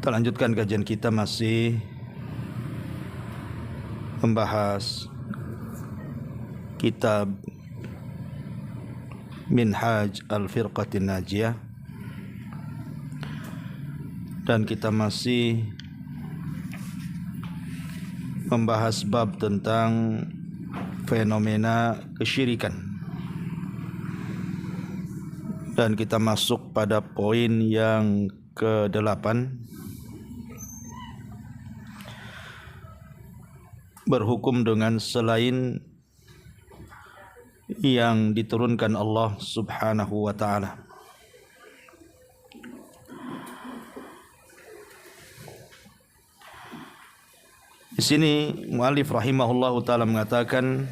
Kita lanjutkan kajian kita, masih membahas kitab Minhaj Al-Firqatin Najiyah, dan kita masih membahas bab tentang fenomena kesyirikan, dan kita masuk pada poin yang ke-8, berhukum dengan selain yang diturunkan Allah Subhanahu wa ta'ala. Di sini muallif rahimahullahu ta'ala mengatakan,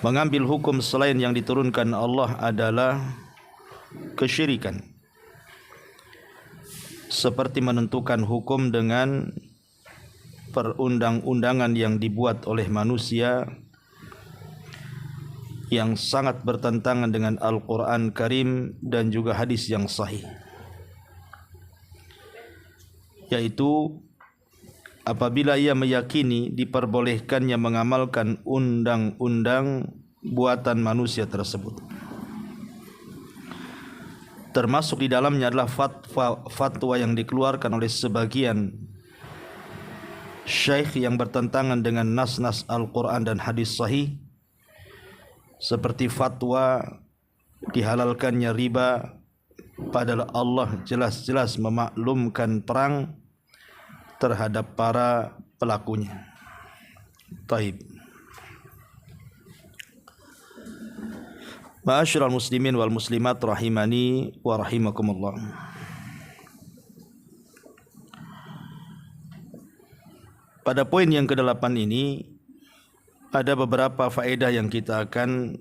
mengambil hukum selain yang diturunkan Allah adalah kesyirikan, seperti menentukan hukum dengan perundang-undangan yang dibuat oleh manusia yang sangat bertentangan dengan Al-Quran Karim dan juga hadis yang sahih, yaitu apabila ia meyakini diperbolehkannya mengamalkan undang-undang buatan manusia tersebut. Termasuk di dalamnya adalah fatwa yang dikeluarkan oleh sebagian syekh yang bertentangan dengan nas-nas Al-Quran dan hadis sahih, seperti fatwa dihalalkannya riba, padahal Allah jelas-jelas memaklumkan perang terhadap para pelakunya. Taib. Ma'asyiral muslimin wal muslimat rahimani wa rahimakumullah. Pada poin yang ke-8 ini ada beberapa faedah yang kita akan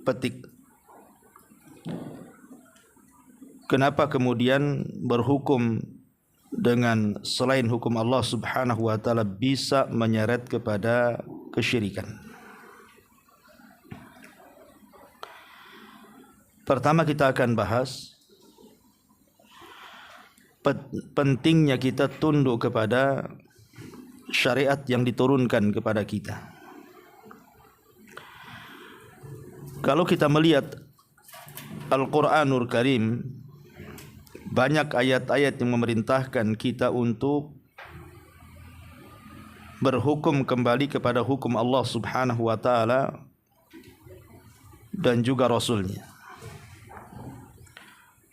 petik. Kenapa kemudian berhukum dengan selain hukum Allah Subhanahu wa ta'ala bisa menyeret kepada kesyirikan? Pertama, kita akan bahas pentingnya kita tunduk kepada syariat yang diturunkan kepada kita. Kalau kita melihat Al-Quranul Karim, banyak ayat-ayat yang memerintahkan kita untuk berhukum kembali kepada hukum Allah Subhanahu wa ta'ala dan juga Rasulnya.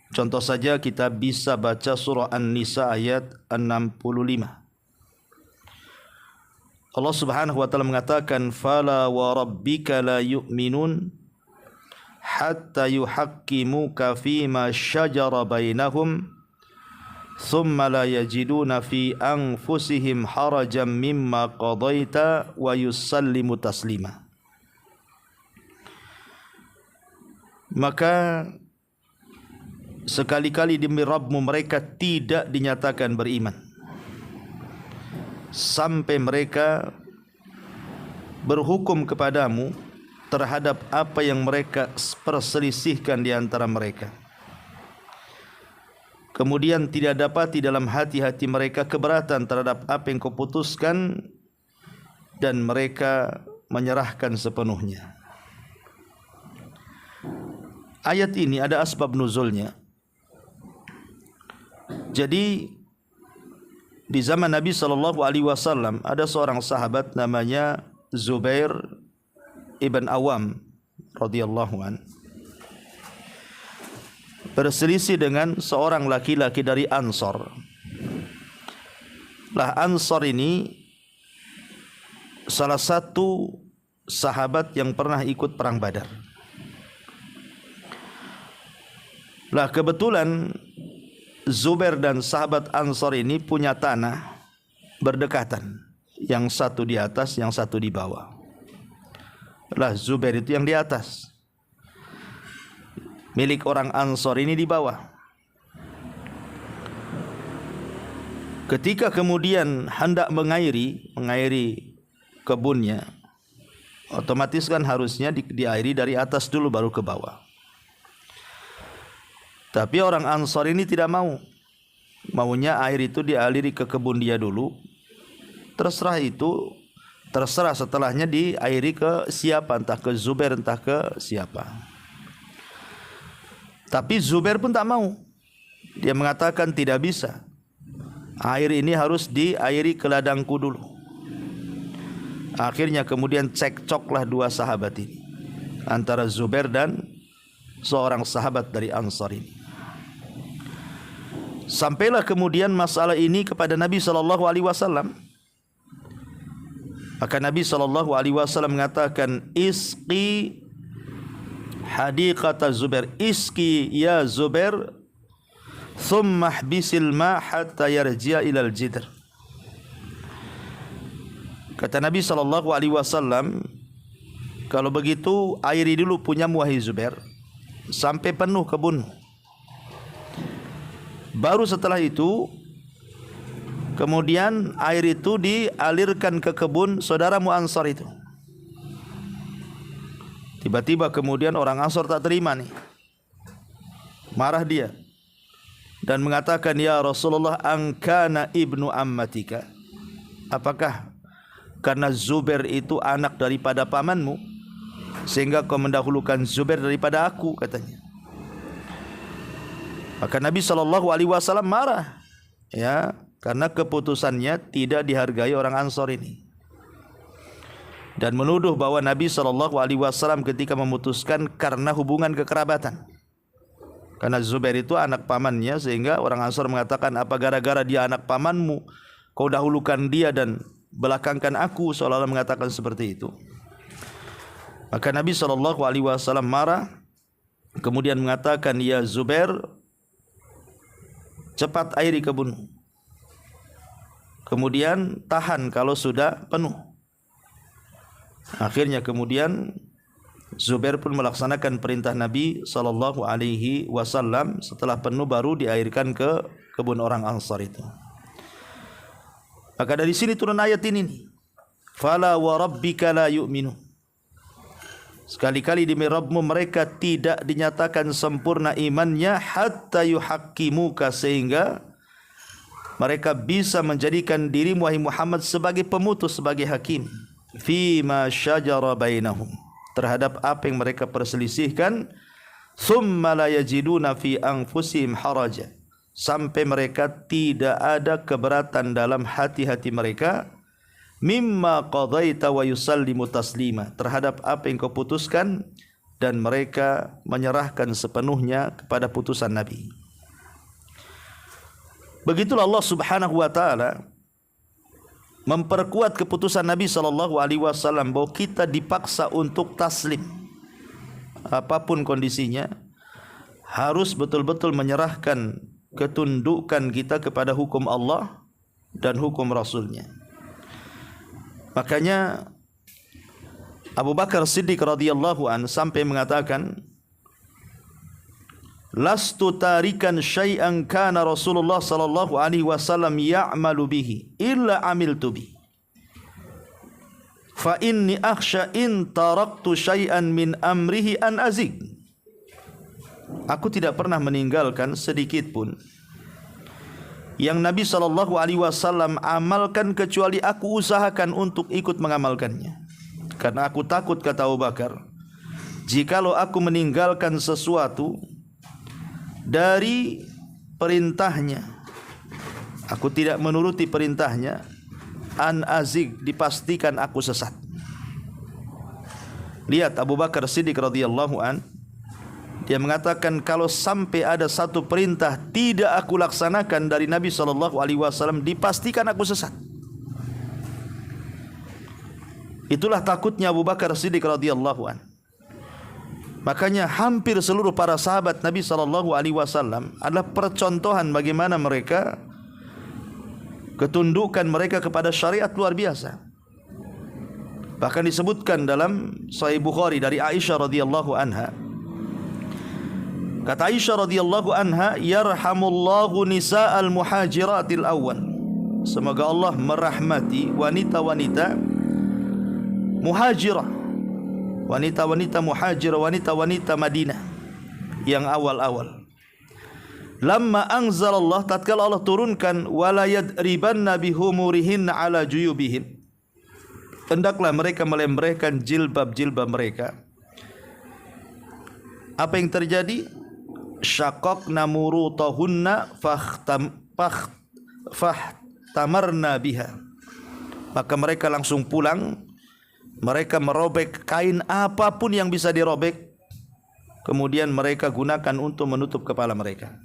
Contoh saja, kita bisa baca surah An-Nisa ayat 65. Allah Subhanahu wa ta'ala mengatakan, fala wa rabbika la yu'minun hatta yuhaqqimuka fima syajara bainahum thumma la yajiduna fi anfusihim harajan mimma qadaita wa yusallimu taslima. Maka sekali-kali demi Rabbmu mereka tidak dinyatakan beriman sampai mereka berhukum kepadamu terhadap apa yang mereka perselisihkan di antara mereka. Kemudian tidak dapat di dalam hati-hati mereka keberatan terhadap apa yang kau putuskan, dan mereka menyerahkan sepenuhnya. Ayat ini ada asbab nuzulnya. Jadi di zaman Nabi SAW ada seorang sahabat namanya Zubair Ibn Awam radhiyallahu an, berselisih dengan seorang laki-laki dari Ansor. Lah, Ansor ini salah satu sahabat yang pernah ikut perang Badar. Lah, kebetulan Zubair dan sahabat Ansor ini punya tanah berdekatan, yang satu di atas, yang satu di bawah. Lah, Zubair itu yang di atas, milik orang Ansor ini di bawah. Ketika kemudian hendak mengairi kebunnya, otomatis kan harusnya diairi dari atas dulu baru ke bawah. Tapi orang Ansor ini tidak mau. maunya air itu dialiri ke kebun dia dulu. Terserah setelahnya diairi ke siapa, entah ke Zubair, entah ke siapa. Tapi Zubair pun tak mau. Dia mengatakan tidak bisa. Air ini harus diairi ke ladangku dulu. Akhirnya kemudian cekcoklah dua sahabat ini, antara Zubair dan seorang sahabat dari Ansar ini. Sampailah kemudian masalah ini kepada Nabi SAW. Maka Nabi SAW mengatakan, isqi hadiqata Zubair, isqi ya Zubair, thumma hbisil ma hatta yarji'a ilal jidr. Kata Nabi SAW, kalau begitu airi dulu punyamu wahai Zubair, sampai penuh kebun. Baru setelah itu kemudian air itu dialirkan ke kebun saudaramu Ansar itu. Tiba-tiba kemudian orang Ansar tak terima nih. Marah dia dan mengatakan, ya Rasulullah, angkana ibnu ammatika. Apakah karena Zubair itu anak daripada pamanmu sehingga kau mendahulukan Zubair daripada aku, katanya. Maka Nabi SAW marah, ya, karena keputusannya tidak dihargai orang Ansar ini, dan menuduh bahwa Nabi SAW ketika memutuskan karena hubungan kekerabatan. Karena Zubair itu anak pamannya, sehingga orang Ansar mengatakan, apa gara-gara dia anak pamanmu kau dahulukan dia dan belakangkan aku, seolah-olah mengatakan seperti itu. Maka Nabi SAW marah, kemudian mengatakan, ya Zubair, cepat airi kebunmu, kemudian tahan kalau sudah penuh. Akhirnya kemudian Zubair pun melaksanakan perintah Nabi SAW. Setelah penuh baru diairkan ke kebun orang Ansar itu. Maka dari sini turun ayat ini nih, fala wa rabbika la yu'minu. Sekali-kali demi Rabbmu mereka tidak dinyatakan sempurna imannya, hatta yuhaqqimuka, sehingga mereka bisa menjadikan dirimu wahai Muhammad sebagai pemutus, sebagai hakim, fima syajara bainahum, terhadap apa yang mereka perselisihkan, thumma la yajiduna fi anfusihim haraja, sampai mereka tidak ada keberatan dalam hati-hati mereka, mimma qadaita wa yusallimu taslima, terhadap apa yang kau putuskan, dan mereka menyerahkan sepenuhnya kepada putusan Nabi. Begitulah Allah Subhanahu wa taala memperkuat keputusan Nabi SAW bahwa kita dipaksa untuk taslim. Apapun kondisinya, harus betul-betul menyerahkan ketundukan kita kepada hukum Allah dan hukum Rasulnya. Makanya Abu Bakar Siddiq radhiyallahu an sampai mengatakan, lastu tarikan syai'an kana Rasulullah sallallahu alaihi wasallam ya'malu bihi illa amiltu bi, fa inni akhsha in taraktu syai'an min amrihi an azig. Aku tidak pernah meninggalkan sedikit pun yang Nabi SAW amalkan, kecuali aku usahakan untuk ikut mengamalkannya. Karena aku takut, kata Abu Bakar, jikalau aku meninggalkan sesuatu dari perintahnya, aku tidak menuruti perintahnya, an azig, dipastikan aku sesat. Lihat Abu Bakar Siddiq radhiyallahu an, dia mengatakan, kalau sampai ada satu perintah tidak aku laksanakan dari Nabi SAW, dipastikan aku sesat. Itulah takutnya Abu Bakar Siddiq radhiyallahu an. Makanya hampir seluruh para sahabat Nabi SAW adalah percontohan bagaimana mereka, ketundukan mereka kepada syariat luar biasa. Bahkan disebutkan dalam Sahih Bukhari dari Aisyah radhiyallahu anha. Kata Aisyah radhiyallahu anha, yarhamullahu nisa'al muhajiratil awal. Semoga Allah merahmati wanita-wanita muhajirah, wanita-wanita muhajirah, wanita-wanita Madinah yang awal-awal. Lamma anzalallah, tatkala Allah turunkan, wala yadribanna bihumurihin ala juyubihin, hendaklah mereka melembrehkan jilbab-jilbab mereka. Apa yang terjadi? Syaqaqna murutahunna fahtamarna biha. Maka mereka langsung pulang. Mereka merobek kain apapun yang bisa dirobek, kemudian mereka gunakan untuk menutup kepala mereka.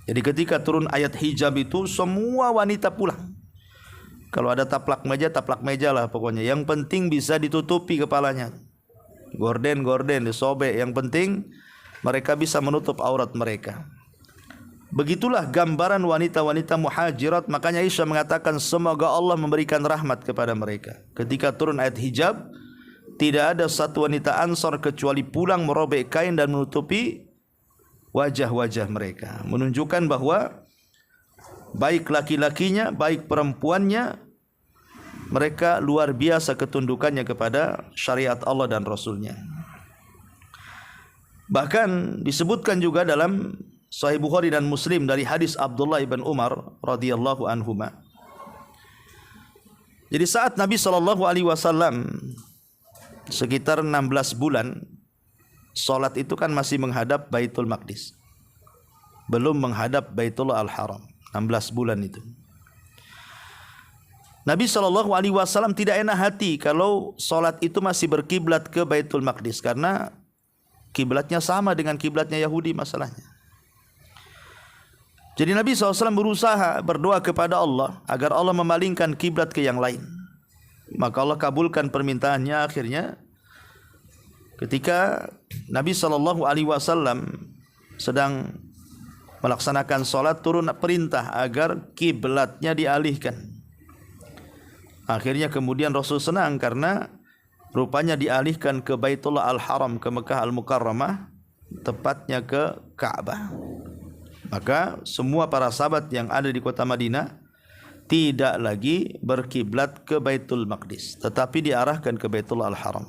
Jadi ketika turun ayat hijab itu, semua wanita pulang. Kalau ada taplak meja lah pokoknya. Yang penting bisa ditutupi kepalanya. Gorden disobek. Yang penting mereka bisa menutup aurat mereka. Begitulah gambaran wanita-wanita muhajirat. Makanya Aisyah mengatakan semoga Allah memberikan rahmat kepada mereka. Ketika turun ayat hijab, tidak ada satu wanita Ansar kecuali pulang merobek kain dan menutupi wajah-wajah mereka. Menunjukkan bahwa baik laki-lakinya, baik perempuannya, mereka luar biasa ketundukannya kepada syariat Allah dan Rasulnya. Bahkan disebutkan juga dalam Sahih Bukhari dan Muslim dari hadis Abdullah ibn Umar radhiyallahu anhuma. Jadi saat Nabi SAW sekitar 16 bulan, salat itu kan masih menghadap Baitul Maqdis, belum menghadap Baitullah Al-Haram. 16 bulan itu Nabi SAW tidak enak hati kalau salat itu masih berkiblat ke Baitul Maqdis, karena kiblatnya sama dengan kiblatnya Yahudi masalahnya. Jadi Nabi SAW berusaha berdoa kepada Allah agar Allah memalingkan kiblat ke yang lain. Maka Allah kabulkan permintaannya. Akhirnya ketika Nabi SAW sedang melaksanakan sholat, turun perintah agar kiblatnya dialihkan. Akhirnya kemudian Rasul senang karena rupanya dialihkan ke Baitullah Al-Haram, ke Mekah Al-Mukarramah, tepatnya ke Ka'bah. Maka semua para sahabat yang ada di kota Madinah tidak lagi berkiblat ke Baitul Maqdis, tetapi diarahkan ke Baitullah Al-Haram.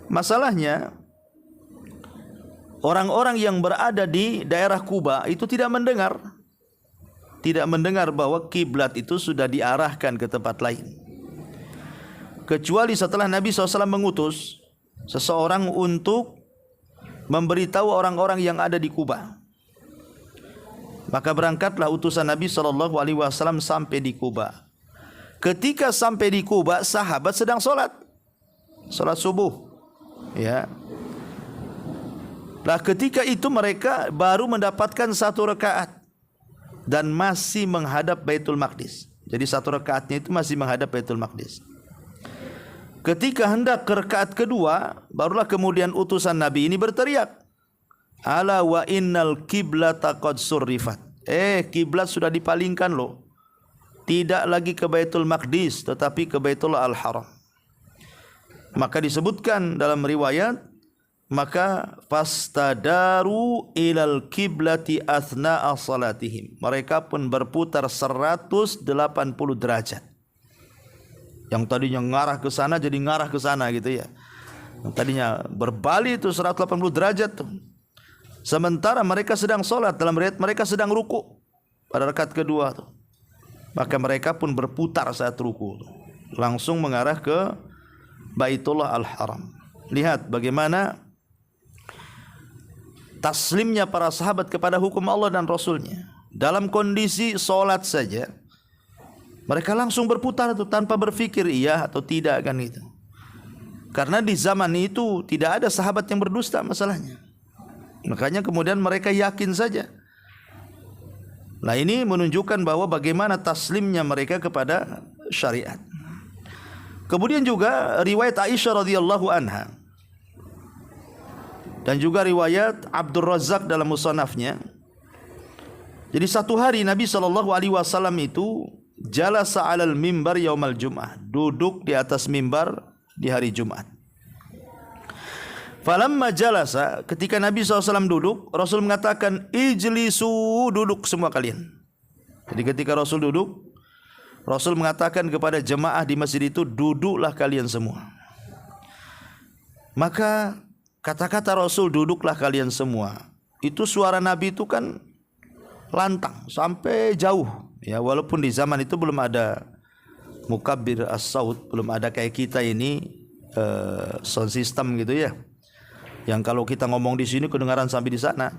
Masalahnya, orang-orang yang berada di daerah Kuba itu tidak mendengar bahwa kiblat itu sudah diarahkan ke tempat lain. Kecuali setelah Nabi SAW mengutus seseorang untuk memberitahu orang-orang yang ada di Kuba. Maka berangkatlah utusan Nabi SAW sampai di Kuba. Ketika sampai di Kuba, sahabat sedang sholat subuh. Ya. Nah, ketika itu mereka baru mendapatkan 1 rakaat dan masih menghadap Baitul Maqdis. Jadi 1 rakaatnya itu masih menghadap Baitul Maqdis. Ketika hendak ke rakaat kedua, barulah kemudian utusan Nabi ini berteriak, ala wa innal qiblata qad surrifat. Kiblat sudah dipalingkan loh. Tidak lagi ke Baitul Maqdis, tetapi ke Baitullah Al-Haram. Maka disebutkan dalam riwayat, maka fastadaru ilal kiblati athna'a salatihim. Mereka pun berputar 180 derajat. Yang tadinya ngarah ke sana jadi ngarah ke sana gitu ya. Yang tadinya berbalik itu 180 derajat tuh. Sementara mereka sedang sholat, dalam riwayat mereka sedang ruku pada rakaat kedua tuh. Maka mereka pun berputar saat ruku tuh, langsung mengarah ke Baitullah Al-Haram. Lihat bagaimana taslimnya para sahabat kepada hukum Allah dan Rasulnya. Dalam kondisi sholat saja mereka langsung berputar itu tanpa berfikir iya atau tidak kan itu. Karena di zaman itu tidak ada sahabat yang berdusta masalahnya. Makanya kemudian mereka yakin saja. Nah, ini menunjukkan bahwa bagaimana taslimnya mereka kepada syariat. Kemudian juga riwayat Aisyah radhiyallahu anha dan juga riwayat Abdul Razzaq dalam musannafnya. Jadi satu hari Nabi SAW itu jalasa 'alal mimbar yaumal jum'ah, duduk di atas mimbar di hari Jumat. Falamma jalasa, ketika Nabi SAW duduk, Rasul mengatakan, ijlisu, duduk semua kalian. Jadi ketika Rasul duduk, Rasul mengatakan kepada jemaah di masjid itu, duduklah kalian semua. Maka kata-kata Rasul, duduklah kalian semua, itu suara Nabi itu kan lantang sampai jauh. Ya, walaupun di zaman itu belum ada mukabbir as-saut, belum ada kayak kita ini sound system gitu ya. Yang kalau kita ngomong di sini kedengaran sampai di sana.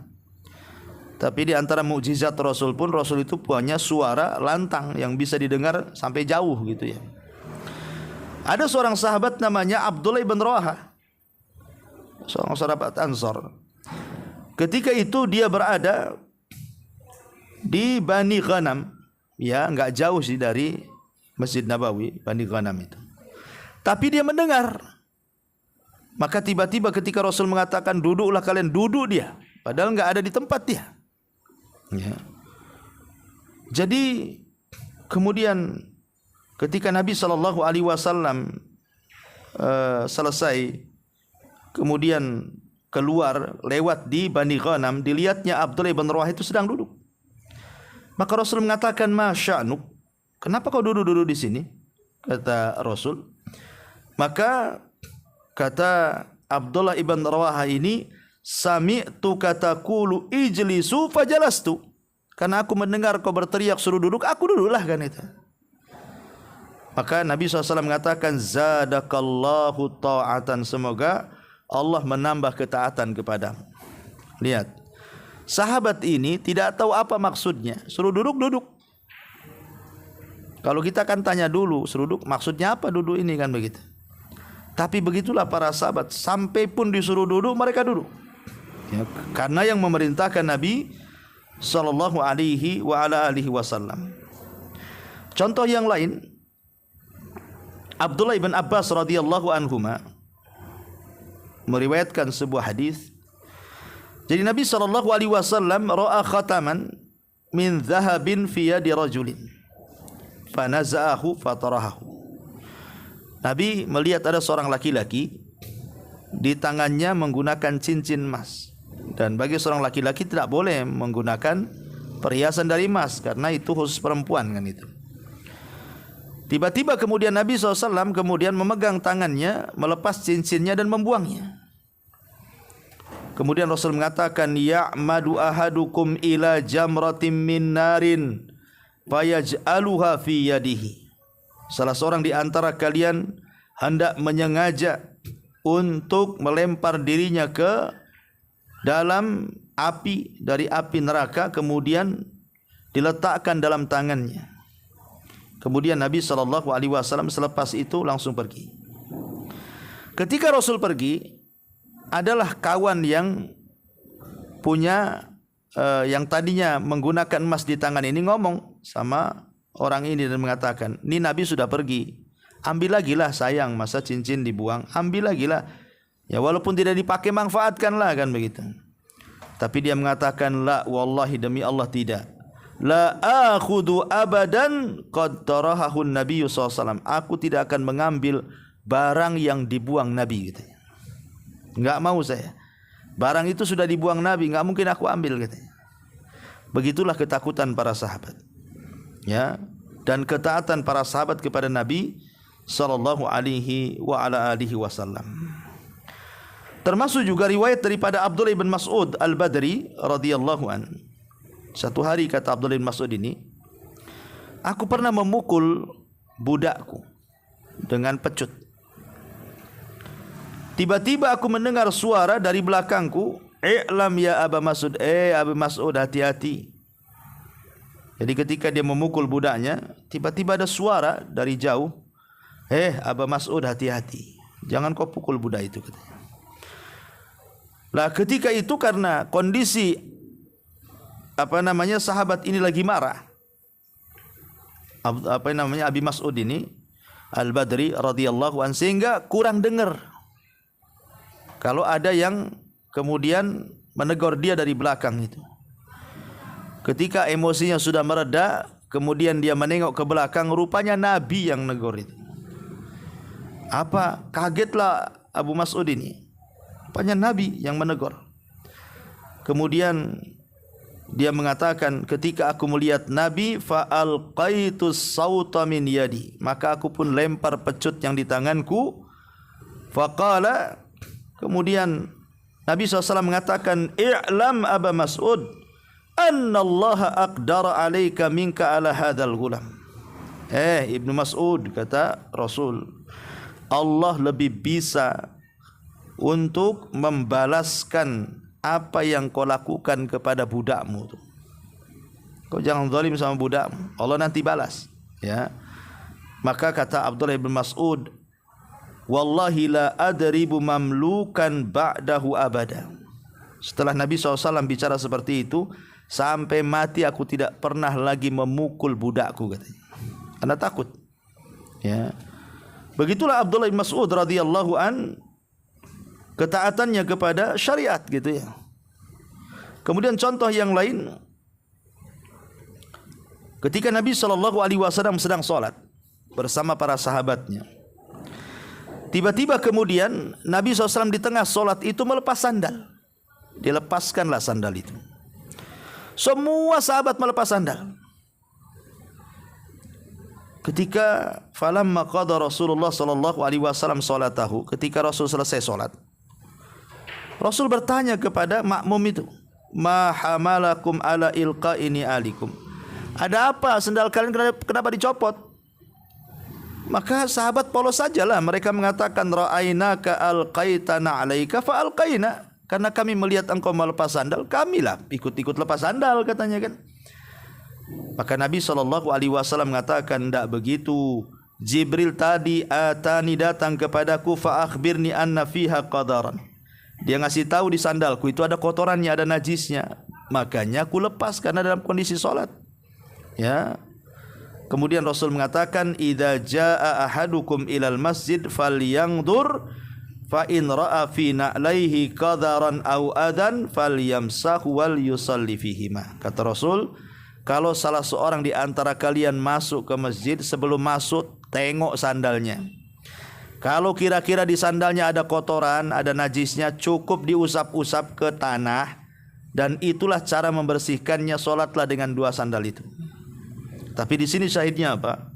Tapi di antara mukjizat Rasul pun, Rasul itu punya suara lantang yang bisa didengar sampai jauh gitu ya. Ada seorang sahabat namanya Abdullah bin Rawaha, seorang sahabat Ansar. Ketika itu dia berada di Bani Ghanam, ya enggak jauh sih dari Masjid Nabawi, Bani Ghanam itu. Tapi dia mendengar. Maka tiba-tiba ketika Rasul mengatakan duduklah kalian, duduk dia. Padahal enggak ada di tempat dia. Ya. Jadi kemudian ketika Nabi SAW selesai, kemudian keluar lewat di Bani Ghanam, dilihatnya Abdullah bin Rawaha itu sedang duduk. Maka Rasul mengatakan, "Masya'nuk? Kenapa kau duduk-duduk di sini?" Kata Rasul. Maka kata Abdullah ibn Rawaha ini, "Sami'tu kataqulu ijlisu fajalastu." Karena aku mendengar kau berteriak suruh duduk, aku duduklah kan itu. Maka Nabi SAW mengatakan, "Zadakallahu ta'atan." Semoga Allah menambah ketaatan kepadamu. Lihat, sahabat ini tidak tahu apa maksudnya. Suruh duduk, duduk. Kalau kita kan tanya dulu, suruh duduk, maksudnya apa duduk ini kan begitu. Tapi begitulah para sahabat, sampai pun disuruh duduk, mereka duduk. Ya, karena yang memerintahkan Nabi sallallahu alaihi wa ala alihi wasallam. Contoh yang lain, Abdullah ibn Abbas radhiyallahu anhuma meriwayatkan sebuah hadis. Jadi Nabi sallallahu alaihi wasallam ra'a khataman min dhahabin fi yadi rajulin fanaza'ahu fatarahu. Nabi melihat ada seorang laki-laki di tangannya menggunakan cincin emas. Dan bagi seorang laki-laki tidak boleh menggunakan perhiasan dari emas, karena itu khusus perempuan kan itu. Tiba-tiba kemudian Nabi SAW kemudian memegang tangannya, melepas cincinnya dan membuangnya. Kemudian Rasul mengatakan, "Ya'madu ahadukum ila jamratin min narin fayaj'aluha fi yadihi." Salah seorang di antara kalian hendak menyengaja untuk melempar dirinya ke dalam api dari api neraka, kemudian diletakkan dalam tangannya. Kemudian Nabi SAW selepas itu langsung pergi. Ketika Rasul pergi, adalah kawan yang punya yang tadinya menggunakan emas di tangan ini ngomong sama orang ini dan mengatakan, "Ini Nabi sudah pergi, ambil lagi lah sayang, masa cincin dibuang, ambil lagi lah. Ya walaupun tidak dipakai, manfaatkanlah," kan begitu. Tapi dia mengatakan, "La, wallahi demi Allah tidak. La akhudu abadan qad tarahahu Nabi SAW." Aku tidak akan mengambil barang yang dibuang Nabi gitu. Enggak mau saya. Barang itu sudah dibuang Nabi, enggak mungkin aku ambil gitu. Begitulah ketakutan para sahabat. Ya, dan ketaatan para sahabat kepada Nabi sallallahu alaihi wa ala alihi wasallam. Termasuk juga riwayat daripada Abdullah bin Mas'ud Al-Badri radhiyallahu an. Satu hari kata Abdullah bin Mas'ud ini, "Aku pernah memukul budakku dengan pecut. Tiba-tiba aku mendengar suara dari belakangku, 'I'lam ya Aba Mas'ud, Abu Mas'ud, hati-hati.' Jadi ketika dia memukul budaknya, tiba-tiba ada suara dari jauh, 'Aba Mas'ud, hati-hati. Jangan kau pukul budak itu,' katanya. Lah ketika itu karena kondisi sahabat ini lagi marah. Abi Mas'ud ini Al-Badri radhiyallahu an, sehingga kurang dengar kalau ada yang kemudian menegur dia dari belakang itu. Ketika emosinya sudah mereda, kemudian dia menengok ke belakang, rupanya Nabi yang negur itu. Apa? Kagetlah Abu Mas'ud ini. Rupanya Nabi yang menegur. Kemudian dia mengatakan, ketika aku melihat Nabi, fa'alqaitus sauta min yadi, maka aku pun lempar pecut yang di tanganku. Faqala, kemudian Nabi SAW mengatakan, "I'lam Aba Mas'ud, anna Allah aqdara alaika minka ala hadzal ghulam." Ibnu Mas'ud, kata Rasul, Allah lebih bisa untuk membalaskan apa yang kau lakukan kepada budakmu. Kau jangan zalim sama budakmu, Allah nanti balas. Ya. Maka kata Abdullah bin Mas'ud, wallahi la adribu mamlukan ba'dahu abada. Setelah Nabi SAW bicara seperti itu, sampai mati aku tidak pernah lagi memukul budakku, katanya. Karena takut. Ya. Begitulah Abdullah bin Mas'ud radhiyallahu an, ketaatannya kepada syariat, gitu ya. Kemudian contoh yang lain, ketika Nabi SAW sedang sholat bersama para sahabatnya, tiba-tiba kemudian Nabi SAW di tengah solat itu melepas sandal. Dilepaskanlah sandal itu. Semua sahabat melepas sandal. Ketika falamma qada Rasulullah SAW salatahu, ketika Rasul selesai solat, Rasul bertanya kepada makmum itu, ma hamalakum ala ilqaini alikum. Ada apa sandal kalian kenapa dicopot? Maka sahabat polos sajalah, mereka mengatakan ra'ainaka alqaitana 'alaika fa alqaina. Karena kami melihat engkau melepas sandal, kamilah ikut-ikut lepas sandal, katanya kan. Maka Nabi SAW mengatakan, tidak begitu. Jibril tadi atani datang kepadaku fa akhbirni anna fiha qadaran. Dia ngasih tahu di sandalku itu ada kotorannya, ada najisnya. Makanya aku lepas karena dalam kondisi salat. Ya. Kemudian Rasul mengatakan, idza jaa ahadukum ilal masjid falyanzur fa in ra'a fi na'laihi qadaran aw adan falyamsahu wal yusalli fihima. Kata Rasul, kalau salah seorang di antara kalian masuk ke masjid, sebelum masuk tengok sandalnya. Kalau kira-kira di sandalnya ada kotoran, ada najisnya, cukup diusap-usap ke tanah, dan itulah cara membersihkannya. Salatlah dengan dua sandal itu. Tapi di sini syahidnya apa?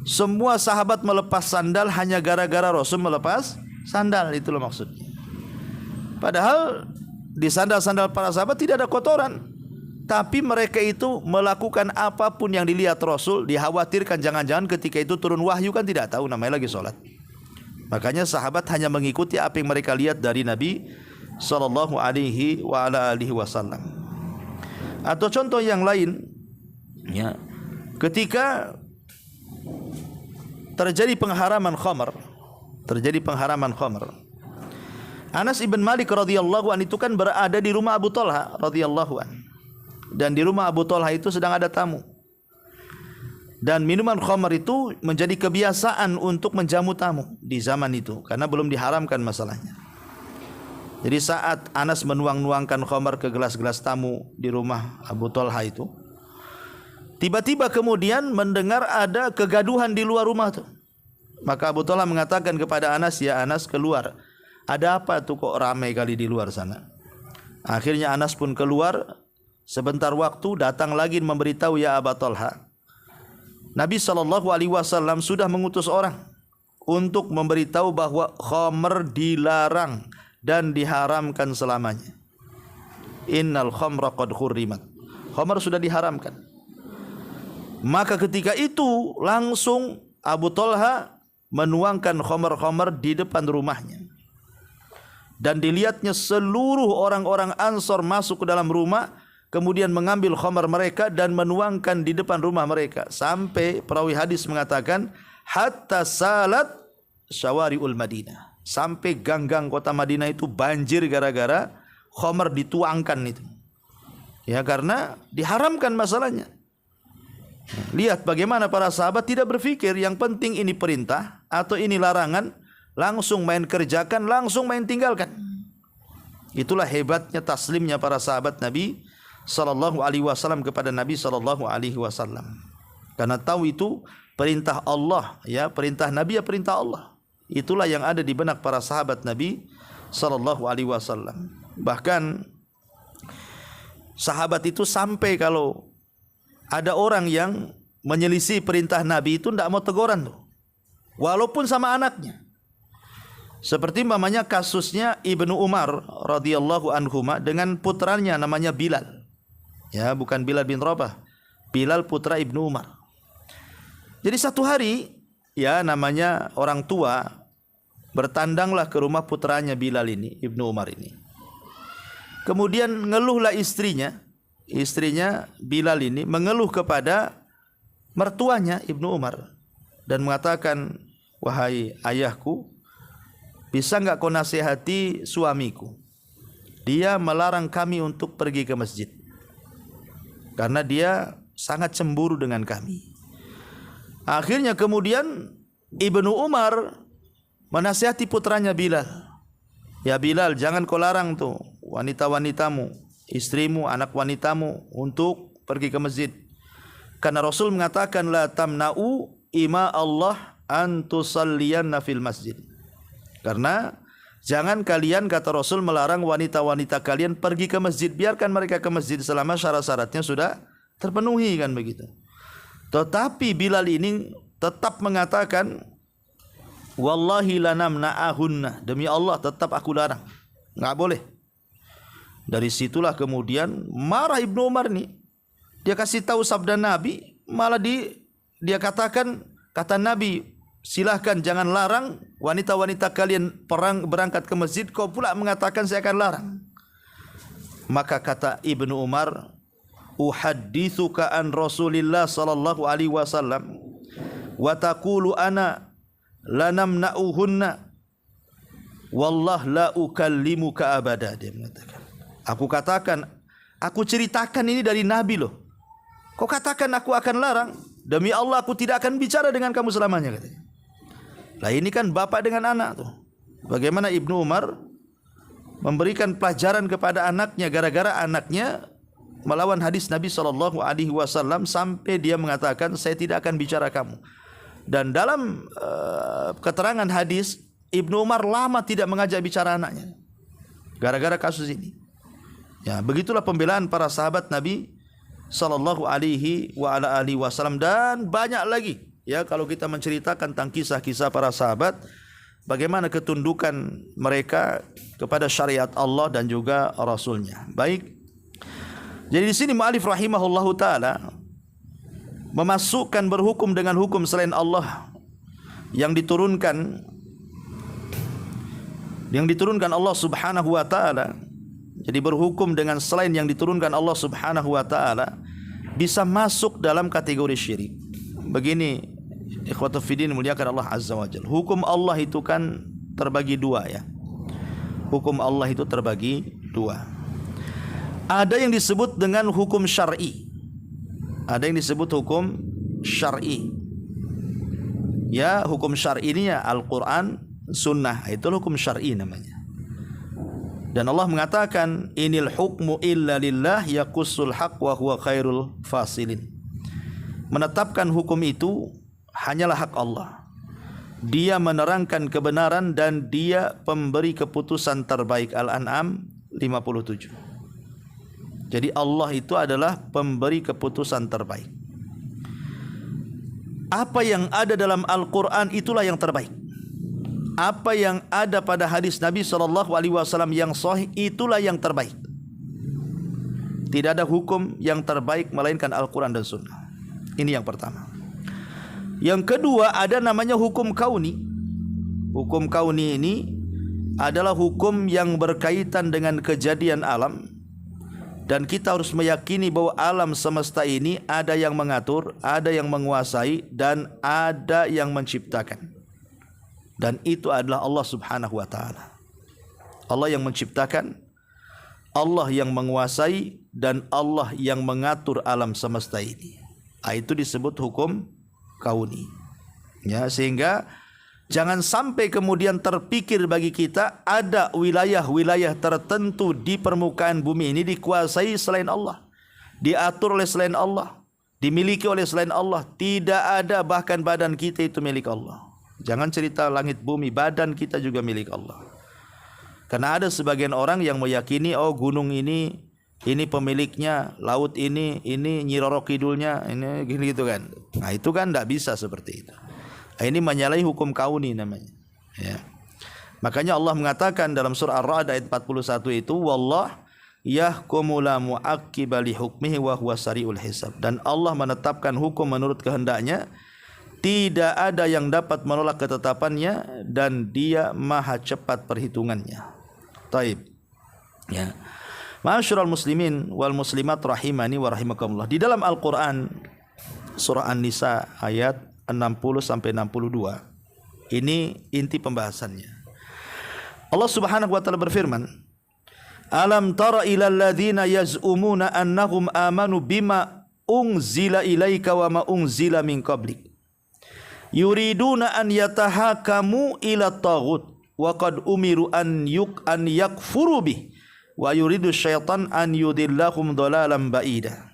Semua sahabat melepas sandal hanya gara-gara Rasul melepas sandal, itulah maksudnya. Padahal di sandal-sandal para sahabat tidak ada kotoran, tapi mereka itu melakukan apapun yang dilihat Rasul, dikhawatirkan jangan-jangan ketika itu turun wahyu, kan tidak tahu, namanya lagi sholat. Makanya sahabat hanya mengikuti apa yang mereka lihat dari Nabi sallallahu alaihi wasallam. Atau contoh yang lain, ya, ketika terjadi pengharaman khamar, Anas ibn Malik radhiyallahu an itu kan berada di rumah Abu Talha radhiyallahu an, dan di rumah Abu Talha itu sedang ada tamu. Dan minuman khamar itu menjadi kebiasaan untuk menjamu tamu di zaman itu, karena belum diharamkan masalahnya. Jadi saat Anas menuang-nuangkan khamar ke gelas-gelas tamu di rumah Abu Talha itu, tiba-tiba kemudian mendengar ada kegaduhan di luar rumah tuh. Maka Abu Talha mengatakan kepada Anas, ya Anas, keluar. Ada apa tuh kok ramai kali di luar sana? Akhirnya Anas pun keluar. Sebentar waktu datang lagi memberitahu, ya Abu Talha, Nabi SAW sudah mengutus orang untuk memberitahu bahwa khamr dilarang dan diharamkan selamanya. Innal khamra qad hurrimat. Khamr sudah diharamkan. Maka ketika itu langsung Abu Talha menuangkan khamr-khamr di depan rumahnya. Dan dilihatnya seluruh orang-orang Ansor masuk ke dalam rumah, kemudian mengambil khamr mereka dan menuangkan di depan rumah mereka. Sampai perawi hadis mengatakan, hatta salat syawari'ul Madinah. Sampai gang-gang kota Madinah itu banjir gara-gara khamr dituangkan itu. Ya, karena diharamkan masalahnya. Lihat bagaimana para sahabat tidak berpikir yang penting ini perintah atau ini larangan, langsung main kerjakan, langsung main tinggalkan. Itulah hebatnya taslimnya para sahabat Nabi sallallahu alaihi wasallam kepada Nabi sallallahu alaihi wasallam. Karena tahu itu perintah Allah, ya, perintah Nabi ya perintah Allah. Itulah yang ada di benak para sahabat Nabi sallallahu alaihi wasallam. Bahkan sahabat itu sampai kalau ada orang yang menyelisih perintah Nabi itu tidak mau teguran tuh, walaupun sama anaknya. Seperti umpamanya kasusnya Ibnu Umar radhiyallahu anhuma dengan putranya namanya Bilal. Ya, bukan Bilal bin Rabah. Bilal putra Ibnu Umar. Jadi satu hari, ya namanya orang tua bertandanglah ke rumah putranya Bilal ini, Ibnu Umar ini. Kemudian ngeluhlah istrinya Bilal ini mengeluh kepada mertuanya Ibnu Umar dan mengatakan, wahai ayahku, bisa enggak kau nasihati suamiku? Dia melarang kami untuk pergi ke masjid karena dia sangat cemburu dengan kami. Akhirnya kemudian Ibnu Umar menasihati putranya Bilal. Ya Bilal, jangan kau larang tuh wanita-wanitamu, istrimu, anak wanitamu untuk pergi ke masjid. Karena Rasul mengatakan la tamna'u ima Allah an tusalliyanna fil masjid. Karena jangan kalian, kata Rasul, melarang wanita-wanita kalian pergi ke masjid. Biarkan mereka ke masjid selama syarat-syaratnya sudah terpenuhi, kan begitu. Tetapi Bilal ini tetap mengatakan, wallahi lanamna'ahunna, demi Allah tetap aku larang, enggak boleh. Dari situlah kemudian marah Ibnu Umar nih. Dia kasih tahu sabda Nabi, malah dia katakan, kata Nabi, silahkan jangan larang wanita-wanita kalian berangkat ke masjid, kau pula mengatakan saya akan larang. Maka kata Ibnu Umar, uhadditsuka an Rasulillah sallallahu alaihi wasallam wa taqulu ana lanamna'uhunna wallah la ukallimuka abada. Dia mengatakan, aku ceritakan ini dari Nabi loh, kau katakan aku akan larang, demi Allah aku tidak akan bicara dengan kamu selamanya, katanya. Lah ini kan bapak dengan anak tuh. Bagaimana Ibnu Umar memberikan pelajaran kepada anaknya gara-gara anaknya melawan hadis Nabi SAW sampai dia mengatakan saya tidak akan bicara kamu. Dan dalam keterangan hadis, Ibnu Umar lama tidak mengajak bicara anaknya gara-gara kasus ini. Ya, begitulah pembelaan para sahabat Nabi SAW dan banyak lagi. Ya, kalau kita menceritakan tentang kisah-kisah para sahabat, bagaimana ketundukan mereka kepada syariat Allah dan juga Rasulnya. Baik. Jadi di sini mu'alif rahimahullahu taala memasukkan berhukum dengan hukum selain Allah yang diturunkan Allah Subhanahu wa taala. Jadi berhukum dengan selain yang diturunkan Allah Subhanahu wa taala bisa masuk dalam kategori syirik. Begini, ikhwatu fiddin muliakan Allah Azza wa Jalla. Hukum Allah itu kan terbagi dua, ya. Hukum Allah itu terbagi dua. Ada yang disebut dengan hukum syar'i. Ada yang disebut hukum syar'i. Ya, hukum syar'i ini ya Al-Quran, Sunnah. Itu hukum syar'i namanya. Dan Allah mengatakan, inil hukmu illa lillah yaqussul haq wa huwa khairul fasilin. Menetapkan hukum itu hanyalah hak Allah. Dia menerangkan kebenaran dan dia pemberi keputusan terbaik. Al-An'am 57. Jadi Allah itu adalah pemberi keputusan terbaik. Apa yang ada dalam Al-Quran itulah yang terbaik. Apa yang ada pada hadis Nabi SAW yang sahih itulah yang terbaik. Tidak ada hukum yang terbaik melainkan Al-Quran dan Sunnah. Ini yang pertama. Yang kedua ada namanya hukum kauni. Hukum kauni ini adalah hukum yang berkaitan dengan kejadian alam. Dan kita harus meyakini bahwa alam semesta ini ada yang mengatur, ada yang menguasai, dan ada yang menciptakan. Dan itu adalah Allah Subhanahu wa ta'ala. Allah yang menciptakan, Allah yang menguasai, dan Allah yang mengatur alam semesta ini. Itu disebut hukum kauni. Ya, sehingga jangan sampai kemudian terpikir bagi kita ada wilayah-wilayah tertentu di permukaan bumi ini dikuasai selain Allah, diatur oleh selain Allah, dimiliki oleh selain Allah. Tidak ada, bahkan badan kita itu milik Allah. Jangan cerita langit bumi, badan kita juga milik Allah. Karena ada sebagian orang yang meyakini, oh gunung ini pemiliknya, laut ini Nyi Roro Kidulnya, ini gitu kan. Nah itu kan tidak bisa seperti itu. Ini menyalahi hukum kauni namanya. Ya. Makanya Allah mengatakan dalam surah Ar-Ra'd ayat 41 itu, wallah yahkumu la mu'aqqiba li hukmihi wa huwa sari'ul hisab. Dan Allah menetapkan hukum menurut kehendaknya, tidak ada yang dapat menolak ketetapannya, dan Dia maha cepat perhitungannya. Taib. Ya. Ma'asyiral muslimin wal muslimat rahimani wa rahimakumullah. Di dalam Al-Qur'an surah An-Nisa ayat 60 sampai 62. Ini inti pembahasannya. Allah Subhanahu wa taala berfirman, "Alam tara ilal ladzina yaz'umuna annahum amanu bima unzila ilaika wa ma unzila min qablik. Yuriduna an yatahakamu ila taghut wa qad umiru an yakfuru bih wa yuridu syaitan an yudillahum dhalalan ba'ida."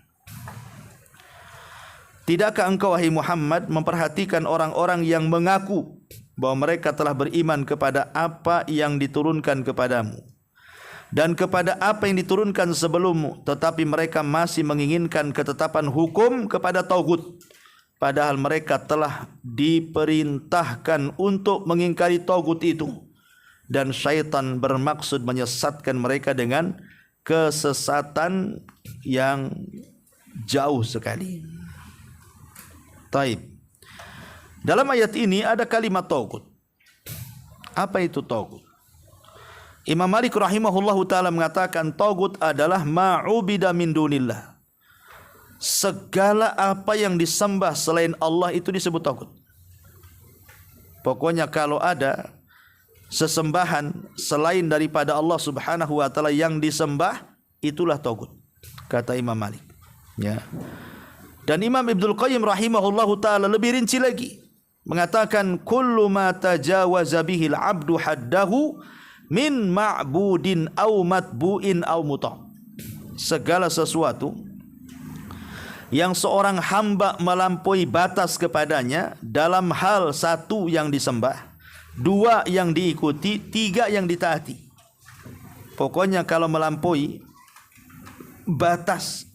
Tidakkah engkau wahai Muhammad memperhatikan orang-orang yang mengaku bahwa mereka telah beriman kepada apa yang diturunkan kepadamu dan kepada apa yang diturunkan sebelummu, tetapi mereka masih menginginkan ketetapan hukum kepada tauhid, padahal mereka telah diperintahkan untuk mengingkari tauhid itu, dan syaitan bermaksud menyesatkan mereka dengan kesesatan yang jauh sekali. Taib. Dalam ayat ini ada kalimat tauhid. Apa itu tauhid? Imam Malik rahimahullahu taala mengatakan tauhid adalah ma'ubida min dunillah. Segala apa yang disembah selain Allah itu disebut tauhid. Pokoknya kalau ada sesembahan selain daripada Allah Subhanahu wa taala yang disembah, itulah tauhid, kata Imam Malik. Ya. Dan Imam Ibnul Qayyim rahimahullahu taala lebih rinci lagi, mengatakan kullu ma tajawaza bihil abdu haddahu min ma'budin au matbu'in au muta'. Segala sesuatu yang seorang hamba melampaui batas kepadanya dalam hal satu yang disembah, dua yang diikuti, tiga yang ditaati. Pokoknya kalau melampaui batas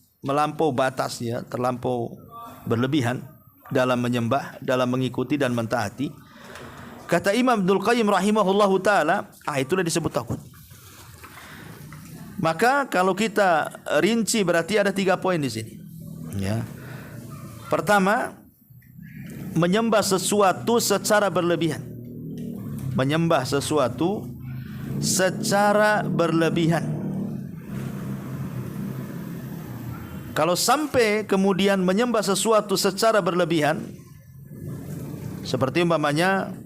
ya, terlampau berlebihan dalam menyembah, dalam mengikuti dan mentaati, kata Imam Ibnul Qayyim rahimahullahu taala, itulah disebut tauhid. Maka kalau kita rinci berarti ada 3 poin di sini. Ya. Pertama, menyembah sesuatu secara berlebihan. Menyembah sesuatu secara berlebihan. Kalau sampai kemudian menyembah sesuatu secara berlebihan, seperti umpamanya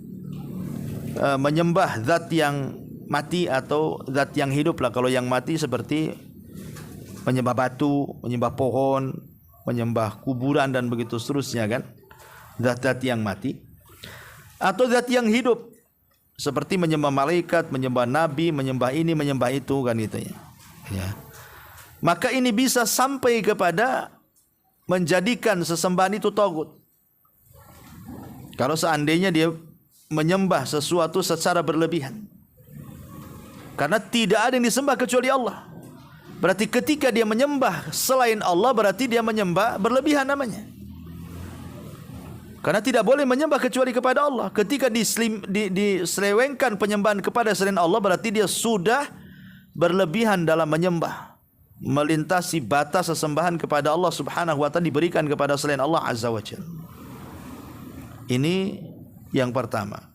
menyembah zat yang mati atau zat yang hidup lah. Kalau yang mati seperti menyembah batu, menyembah pohon, menyembah kuburan dan begitu seterusnya kan, zat-zat yang mati. Atau zat yang hidup seperti menyembah malaikat, menyembah nabi, menyembah ini, menyembah itu kan gitu ya. Ya. Maka ini bisa sampai kepada menjadikan sesembahan itu tauhid. Kalau seandainya dia menyembah sesuatu secara berlebihan. Karena tidak ada yang disembah kecuali Allah. Berarti ketika dia menyembah selain Allah, berarti dia menyembah berlebihan namanya. Karena tidak boleh menyembah kecuali kepada Allah. Ketika diselewengkan penyembahan kepada selain Allah, berarti dia sudah berlebihan dalam menyembah, melintasi batas sesembahan kepada Allah Subhanahu wa taala diberikan kepada selain Allah Azza wa Jalla. Ini yang pertama.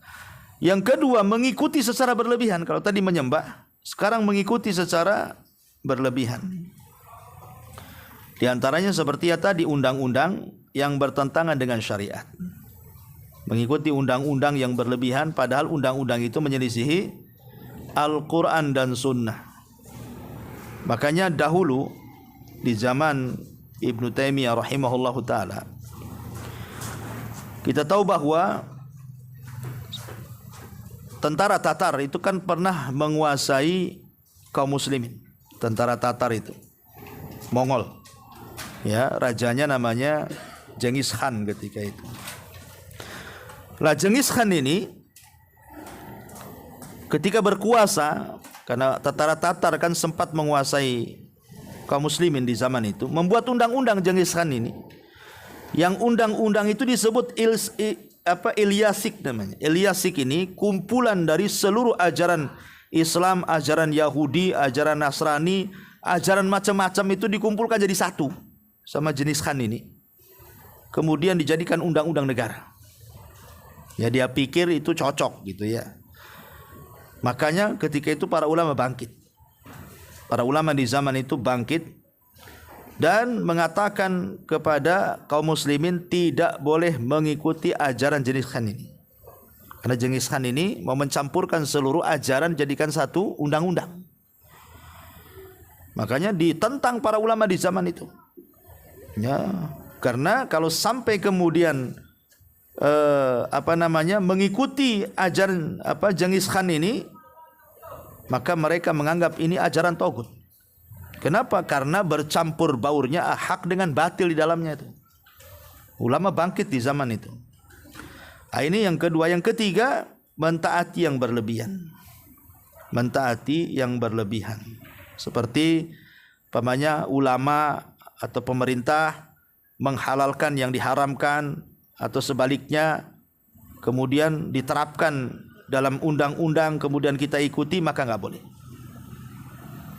Yang kedua, mengikuti secara berlebihan. Kalau tadi menyembah, sekarang mengikuti secara berlebihan. Di antaranya seperti ya tadi, undang-undang yang bertentangan dengan syariat. Mengikuti undang-undang yang berlebihan, padahal undang-undang itu menyelisihi Al-Quran dan Sunnah. Makanya dahulu di zaman Ibnu Taimiyah rahimahullahu taala, kita tahu bahwa tentara Tatar itu kan pernah menguasai kaum muslimin. Tentara Tatar itu Mongol. Ya, rajanya namanya Genghis Khan ketika itu. Lah Genghis Khan ini ketika berkuasa, karena tentara Tatar kan sempat menguasai kaum muslimin di zaman itu, membuat undang-undang Genghis Khan ini. Yang undang-undang itu disebut Ilyasik namanya. Ilyasik ini kumpulan dari seluruh ajaran Islam, ajaran Yahudi, ajaran Nasrani, ajaran macam-macam itu dikumpulkan jadi satu sama jenis Khan ini. Kemudian dijadikan undang-undang negara. Ya dia pikir itu cocok gitu ya. Makanya ketika itu para ulama bangkit. Para ulama di zaman itu bangkit dan mengatakan kepada kaum muslimin tidak boleh mengikuti ajaran jenis Khan ini. Karena jenis Khan ini mau mencampurkan seluruh ajaran jadikan satu undang-undang. Makanya ditentang para ulama di zaman itu. Ya, karena kalau sampai kemudian mengikuti ajaran Genghis Khan ini, maka mereka menganggap ini ajaran togut. Kenapa? Karena bercampur baurnya hak dengan batil di dalamnya itu. Ulama bangkit di zaman itu. Ini yang kedua. Yang ketiga, mentaati yang berlebihan. Mentaati yang berlebihan. Seperti ulama atau pemerintah menghalalkan yang diharamkan, atau sebaliknya kemudian diterapkan dalam undang-undang kemudian kita ikuti, maka nggak boleh.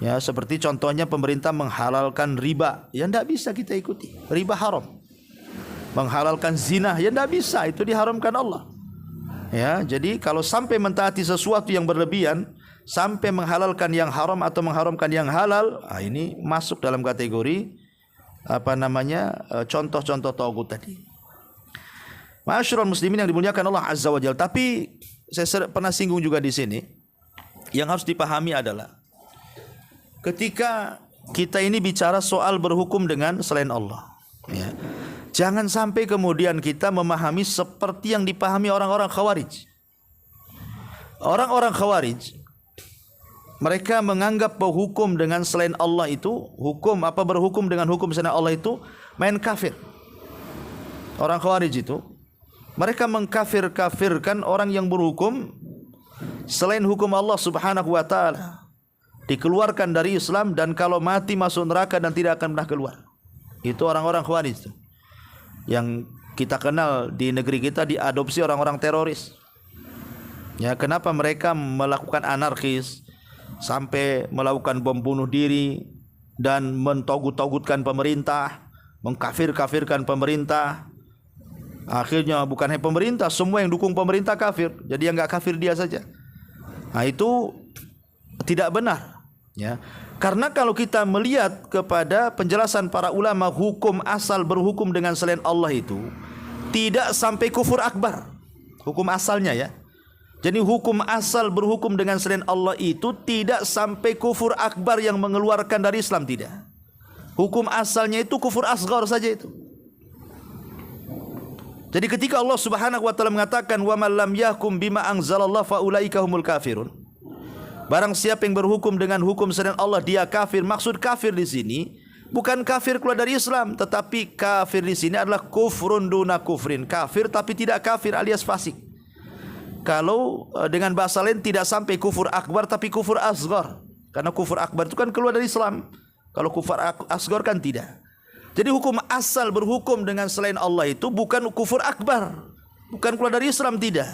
Ya, seperti contohnya pemerintah menghalalkan riba, ya tidak bisa kita ikuti. Riba haram. Menghalalkan zina, ya tidak bisa, itu diharamkan Allah. Ya, jadi kalau sampai mentaati sesuatu yang berlebihan, sampai menghalalkan yang haram atau mengharamkan yang halal, ini masuk dalam kategori contoh-contoh tagut tadi. Ma'asyiral muslimin yang dimuliakan Allah Azza wa Jalla. Tapi saya pernah singgung juga di sini, yang harus dipahami adalah ketika kita ini bicara soal berhukum dengan selain Allah, ya, jangan sampai kemudian kita memahami seperti yang dipahami orang-orang Khawarij. Orang-orang Khawarij, mereka menganggap bahwa hukum dengan selain Allah itu, berhukum dengan hukum selain Allah itu main kafir. Orang Khawarij itu, mereka mengkafir-kafirkan orang yang berhukum selain hukum Allah Subhanahu wa taala. Dikeluarkan dari Islam dan kalau mati masuk neraka dan tidak akan pernah keluar. Itu orang-orang Khawarij itu. Yang kita kenal di negeri kita diadopsi orang-orang teroris. Ya, kenapa mereka melakukan anarkis sampai melakukan bom bunuh diri dan mentogut-togutkan pemerintah, mengkafir-kafirkan pemerintah. Akhirnya bukan hanya pemerintah, semua yang dukung pemerintah kafir. Jadi yang enggak kafir dia saja. Itu tidak benar, ya. Karena kalau kita melihat kepada penjelasan para ulama, hukum asal berhukum dengan selain Allah itu tidak sampai kufur akbar. Hukum asalnya, ya. Jadi hukum asal berhukum dengan selain Allah itu tidak sampai kufur akbar yang mengeluarkan dari Islam, tidak. Hukum asalnya itu kufur asghar saja itu. Jadi ketika Allah Subhanahu wa taala mengatakan wa man lam yahkum bima anzalallah fa ulaika humul kafirun. Barang siapa yang berhukum dengan hukum selain Allah dia kafir. Maksud kafir di sini bukan kafir keluar dari Islam, tetapi kafir di sini adalah kufrun duna kufrin. Kafir tapi tidak kafir alias fasik. Kalau dengan bahasa lain tidak sampai kufur akbar tapi kufur asghar. Karena kufur akbar itu kan keluar dari Islam. Kalau kufur asghar kan tidak. Jadi hukum asal berhukum dengan selain Allah itu bukan kufur akbar, bukan keluar dari Islam, tidak,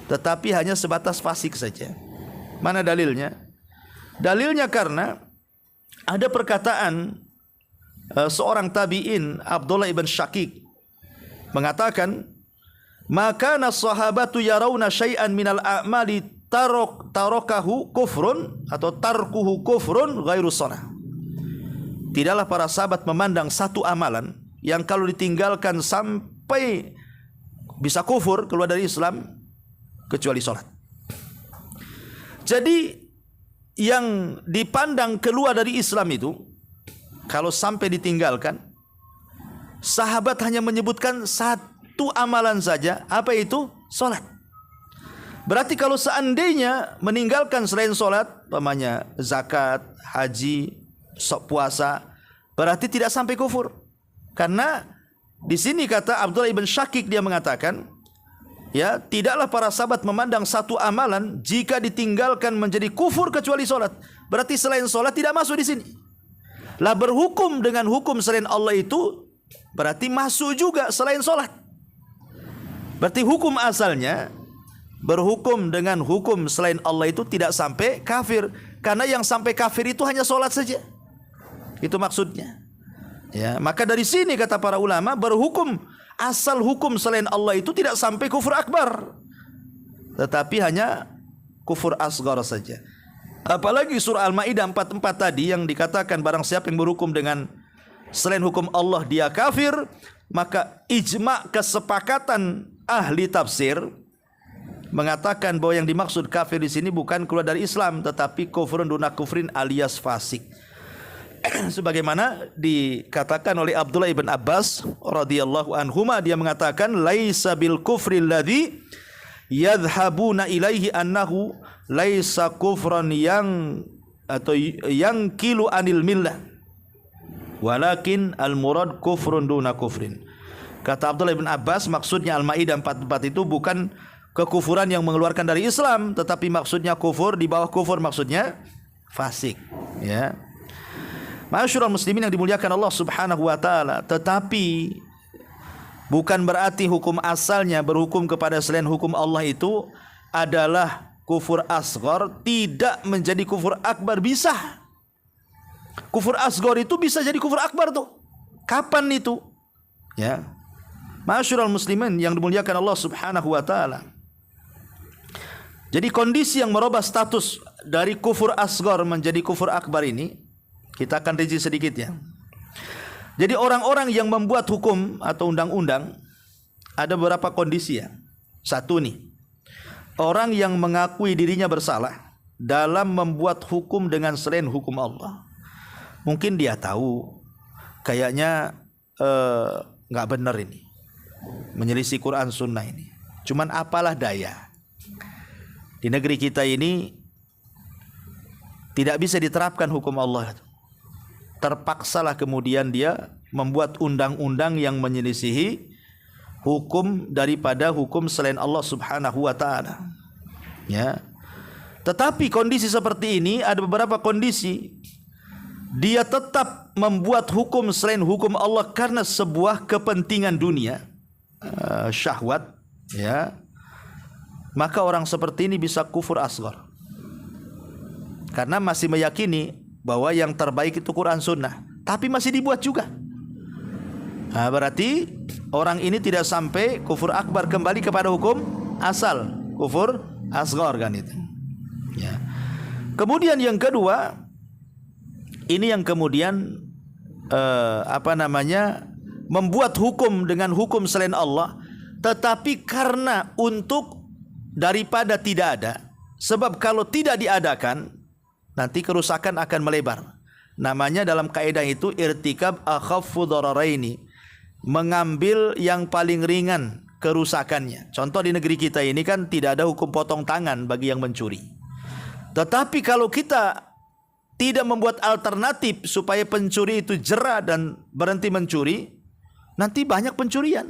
tetapi hanya sebatas fasik saja. Mana dalilnya? Dalilnya karena ada perkataan seorang tabi'in, Abdullah ibn Syakik, mengatakan, maka sahabatu yarawna syai'an minal a'mali tarokahu kufrun atau tarkuhu kufrun ghairu shalah. Tidaklah para sahabat memandang satu amalan yang kalau ditinggalkan sampai bisa kufur, keluar dari Islam, kecuali sholat. Jadi yang dipandang keluar dari Islam itu kalau sampai ditinggalkan, sahabat hanya menyebutkan satu amalan saja. Apa itu? Sholat. Berarti kalau seandainya meninggalkan selain sholat, umpamanya zakat, haji, puasa, berarti tidak sampai kufur. Karena di sini kata Abdullah ibn Syakik, dia mengatakan, ya, tidaklah para sahabat memandang satu amalan jika ditinggalkan menjadi kufur kecuali solat. Berarti selain solat tidak masuk di sini. Lah berhukum dengan hukum selain Allah itu berarti masuk juga selain solat. Berarti hukum asalnya berhukum dengan hukum selain Allah itu tidak sampai kafir, karena yang sampai kafir itu hanya sholat saja. Itu maksudnya. Ya, maka dari sini kata para ulama, berhukum asal hukum selain Allah itu tidak sampai kufur akbar, tetapi hanya kufur asghar saja. Apalagi surah Al-Maidah 44 tadi yang dikatakan barang siapa yang berhukum dengan selain hukum Allah dia kafir, maka ijma kesepakatan ahli tafsir mengatakan bahwa yang dimaksud kafir di sini bukan keluar dari Islam, tetapi kufrun duna kufrin alias fasik. Sebagaimana dikatakan oleh Abdullah ibn Abbas radhiyallahu anhuma, dia mengatakan laisa bil kufri alladhi yadhhabuna ilaihi annahu laisa kufran yang atau yang kilu anil millah, walakin al murad kufrun duna kufrin. Kata Abdullah ibn Abbas, maksudnya Al-Maidah 44 itu bukan kekufuran yang mengeluarkan dari Islam, tetapi maksudnya kufur di bawah kufur, maksudnya fasik. Ya, Ma'asyiral muslimin yang dimuliakan Allah Subhanahu wa taala, tetapi bukan berarti hukum asalnya berhukum kepada selain hukum Allah itu adalah kufur asghar, tidak menjadi kufur akbar. Bisa. Kufur asghar itu bisa jadi kufur akbar tuh. Kapan itu? Ya. Ma'asyiral muslimin yang dimuliakan Allah Subhanahu wa taala. Jadi kondisi yang merubah status dari kufur asghar menjadi kufur akbar ini kita akan rinci sedikit ya. Jadi orang-orang yang membuat hukum atau undang-undang ada beberapa kondisi ya. Satu nih, orang yang mengakui dirinya bersalah dalam membuat hukum dengan selain hukum Allah. Mungkin dia tahu kayaknya nggak benar ini, menyelisih Quran Sunnah ini. Cuman apalah daya, di negeri kita ini tidak bisa diterapkan hukum Allah. Terpaksalah kemudian dia membuat undang-undang yang menyelisihi hukum daripada hukum selain Allah Subhanahu wa taala. Ya. Tetapi kondisi seperti ini ada beberapa kondisi dia tetap membuat hukum selain hukum Allah karena sebuah kepentingan dunia, syahwat, ya. Maka orang seperti ini bisa kufur asghar. Karena masih meyakini bahwa yang terbaik itu Quran Sunnah, tapi masih dibuat juga. Nah, berarti orang ini tidak sampai kufur akbar, kembali kepada hukum asal, kufur asghar kan itu. Ya. Kemudian yang kedua, ini yang kemudian membuat hukum dengan hukum selain Allah, tetapi karena untuk daripada tidak ada. Sebab kalau tidak diadakan nanti kerusakan akan melebar. Namanya dalam kaidah itu irtikab akhaffu dhararaini, mengambil yang paling ringan kerusakannya. Contoh di negeri kita ini kan tidak ada hukum potong tangan bagi yang mencuri. Tetapi kalau kita tidak membuat alternatif supaya pencuri itu jera dan berhenti mencuri, nanti banyak pencurian.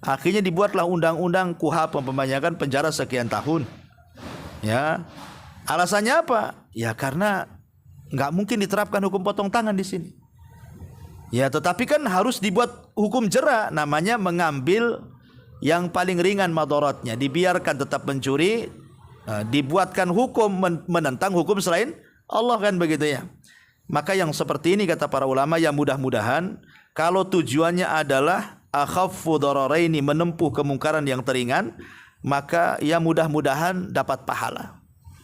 Akhirnya dibuatlah undang-undang KUHP, memperbanyakan penjara sekian tahun. Ya. Alasannya apa? Ya karena nggak mungkin diterapkan hukum potong tangan di sini. Ya, tetapi kan harus dibuat hukum jera, namanya mengambil yang paling ringan madaratnya, dibiarkan tetap mencuri, dibuatkan hukum menentang hukum selain Allah, kan begitu ya. Maka yang seperti ini kata para ulama, ya mudah-mudahan kalau tujuannya adalah akhaffu dhararaini, menempuh kemungkaran yang teringan, maka ya mudah-mudahan dapat pahala.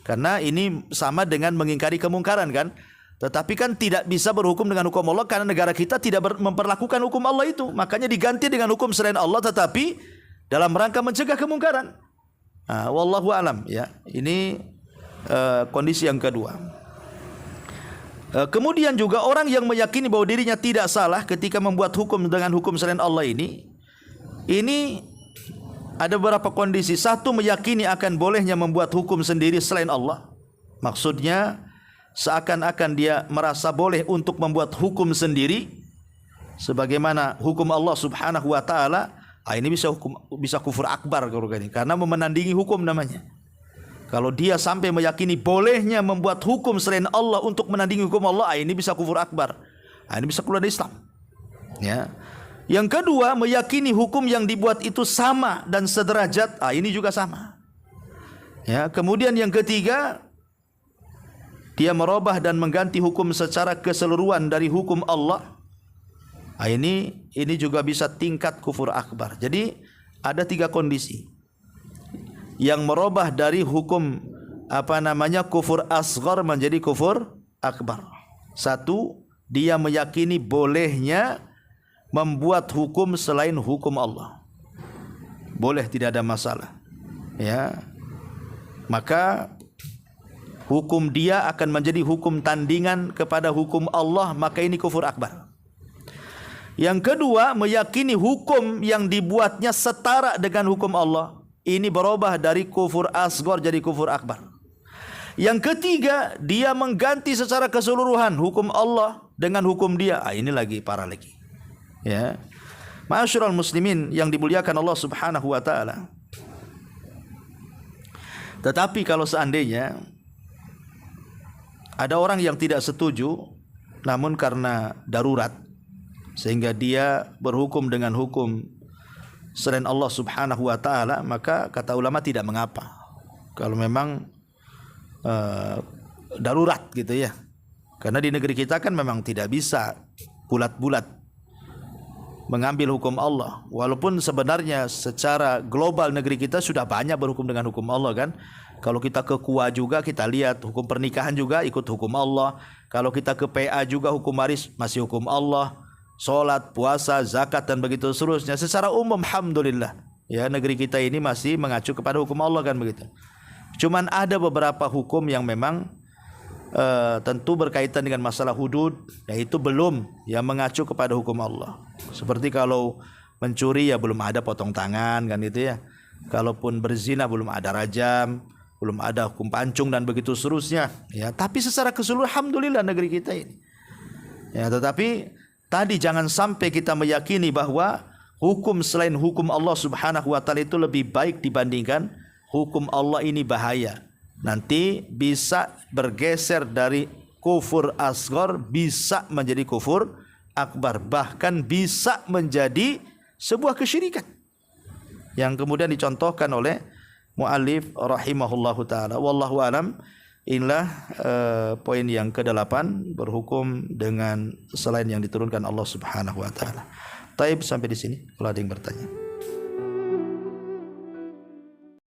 Karena ini sama dengan mengingkari kemungkaran kan. Tetapi kan tidak bisa berhukum dengan hukum Allah karena negara kita tidak memperlakukan hukum Allah itu. Makanya diganti dengan hukum selain Allah, tetapi dalam rangka mencegah kemungkaran. Wallahu alam ya. Ini kondisi yang kedua. Kemudian juga orang yang meyakini bahwa dirinya tidak salah ketika membuat hukum dengan hukum selain Allah ini ada beberapa kondisi. Satu, meyakini akan bolehnya membuat hukum sendiri selain Allah. Maksudnya seakan-akan dia merasa boleh untuk membuat hukum sendiri sebagaimana hukum Allah Subhanahu wa taala. Ini bisa kufur akbar karena menandingi hukum namanya. Kalau dia sampai meyakini bolehnya membuat hukum selain Allah untuk menandingi hukum Allah, ini bisa kufur akbar. Ini bisa keluar dari Islam. Ya. Yang kedua, meyakini hukum yang dibuat itu sama dan sederajat. Ini juga sama. Ya, kemudian yang ketiga, dia merubah dan mengganti hukum secara keseluruhan dari hukum Allah. Ini juga bisa tingkat kufur akbar. Jadi ada 3 kondisi. Yang merubah dari hukum kufur asghar menjadi kufur akbar. 1, dia meyakini bolehnya membuat hukum selain hukum Allah. Boleh, tidak ada masalah. Ya. Maka hukum dia akan menjadi hukum tandingan kepada hukum Allah, maka ini kufur akbar. Yang kedua, meyakini hukum yang dibuatnya setara dengan hukum Allah. Ini berubah dari kufur asghar jadi kufur akbar. Yang ketiga, dia mengganti secara keseluruhan hukum Allah dengan hukum dia. Ini lagi parah lagi. Ya. Ma'asyiral muslimin yang dimuliakan Allah Subhanahu wa taala. Tetapi kalau seandainya ada orang yang tidak setuju namun karena darurat sehingga dia berhukum dengan hukum selain Allah Subhanahu wa taala, maka kata ulama tidak mengapa. Kalau memang darurat gitu ya. Karena di negeri kita kan memang tidak bisa bulat-bulat mengambil hukum Allah. Walaupun sebenarnya secara global negeri kita sudah banyak berhukum dengan hukum Allah kan. Kalau kita ke KUA juga kita lihat hukum pernikahan juga ikut hukum Allah. Kalau kita ke PA juga hukum waris masih hukum Allah. Salat, puasa, zakat dan begitu seterusnya. Secara umum alhamdulillah ya negeri kita ini masih mengacu kepada hukum Allah kan begitu. Cuman ada beberapa hukum yang memang tentu berkaitan dengan masalah hudud, yaitu belum yang mengacu kepada hukum Allah. Seperti kalau mencuri ya belum ada potong tangan kan itu ya. Kalaupun berzina belum ada rajam, belum ada hukum pancung dan begitu seterusnya. Ya, tapi secara keseluruhan alhamdulillah negeri kita ini. Ya, tetapi tadi jangan sampai kita meyakini bahwa hukum selain hukum Allah Subhanahu wa taala itu lebih baik dibandingkan hukum Allah ini bahaya. Nanti bisa bergeser dari kufur asghar bisa menjadi kufur akbar, bahkan bisa menjadi sebuah kesyirikan yang kemudian dicontohkan oleh muallif rahimahullahu taala. Wallahu alam. Inilah poin yang ke-8, berhukum dengan selain yang diturunkan Allah Subhanahu wa taala. Taib, sampai di sini kalau ada yang bertanya.